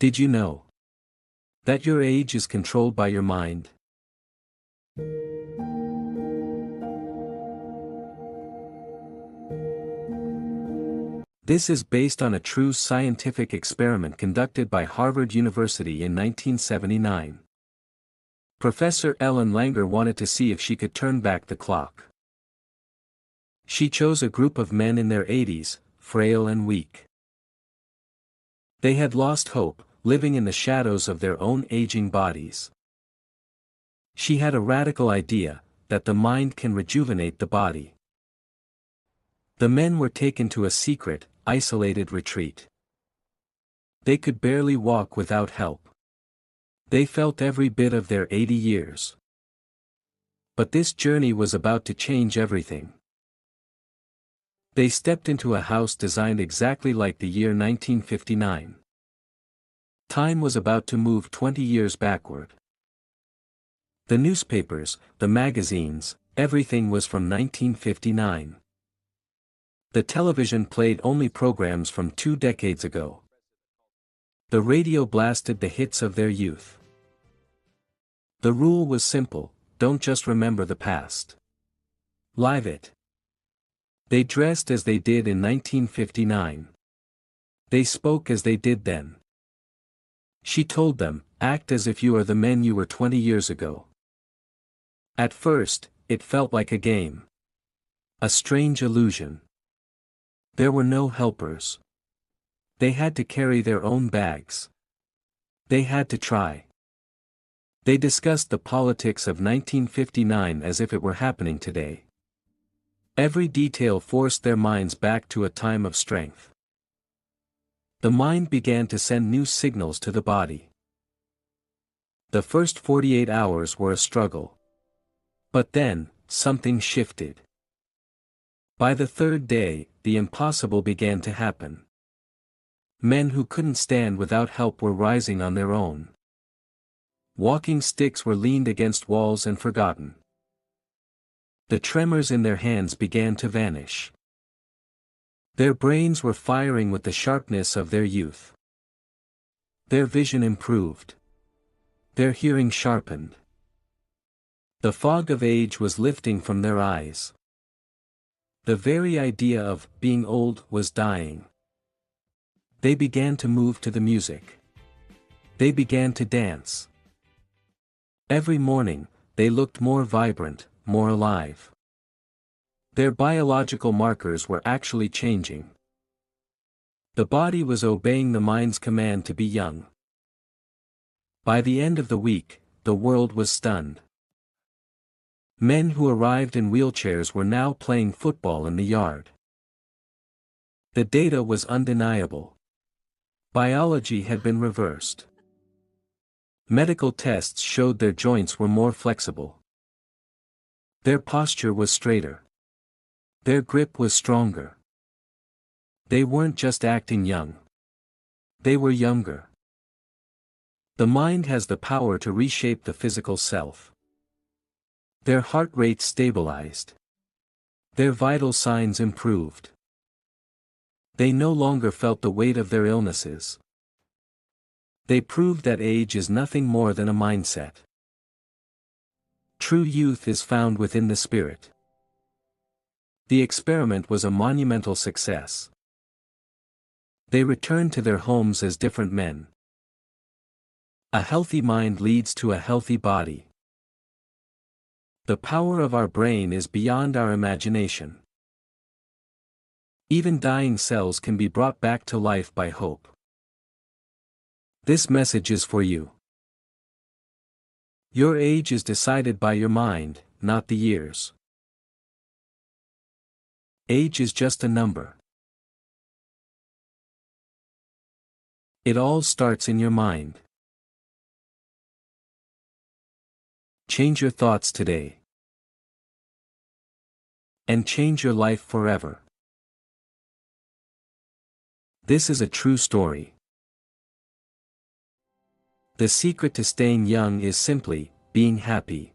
Did you know that your age is controlled by your mind? This is based on a true scientific experiment conducted by Harvard University in 1979. Professor Ellen Langer wanted to see if she could turn back the clock. She chose a group of men in their 80s, frail and weak. They had lost hope, living in the shadows of their own aging bodies. She had a radical idea, that the mind can rejuvenate the body. The men were taken to a secret, isolated retreat. They could barely walk without help. They felt every bit of their 80 years. But this journey was about to change everything. They stepped into a house designed exactly like the year 1959. Time was about to move 20 years backward. The newspapers, the magazines, everything was from 1959. The television played only programs from 2 decades ago. The radio blasted the hits of their youth. The rule was simple: don't just remember the past. Live it. They dressed as they did in 1959. They spoke as they did then. She told them, act as if you are the men you were 20 years ago. At first, it felt like a game. A strange illusion. There were no helpers. They had to carry their own bags. They had to try. They discussed the politics of 1959 as if it were happening today. Every detail forced their minds back to a time of strength. The mind began to send new signals to the body. The first 48 hours were a struggle. But then, something shifted. By the third day, the impossible began to happen. Men who couldn't stand without help were rising on their own. Walking sticks were leaned against walls and forgotten. The tremors in their hands began to vanish. Their brains were firing with the sharpness of their youth. Their vision improved. Their hearing sharpened. The fog of age was lifting from their eyes. The very idea of being old was dying. They began to move to the music. They began to dance. Every morning, they looked more vibrant, more alive. Their biological markers were actually changing. The body was obeying the mind's command to be young. By the end of the week, the world was stunned. Men who arrived in wheelchairs were now playing football in the yard. The data was undeniable. Biology had been reversed. Medical tests showed their joints were more flexible. Their posture was straighter. Their grip was stronger. They weren't just acting young. They were younger. The mind has the power to reshape the physical self. Their heart rate stabilized. Their vital signs improved. They no longer felt the weight of their illnesses. They proved that age is nothing more than a mindset. True youth is found within the spirit. The experiment was a monumental success. They returned to their homes as different men. A healthy mind leads to a healthy body. The power of our brain is beyond our imagination. Even dying cells can be brought back to life by hope. This message is for you. Your age is decided by your mind, not the years. Age is just a number. It all starts in your mind. Change your thoughts today. And change your life forever. This is a true story. The secret to staying young is simply being happy.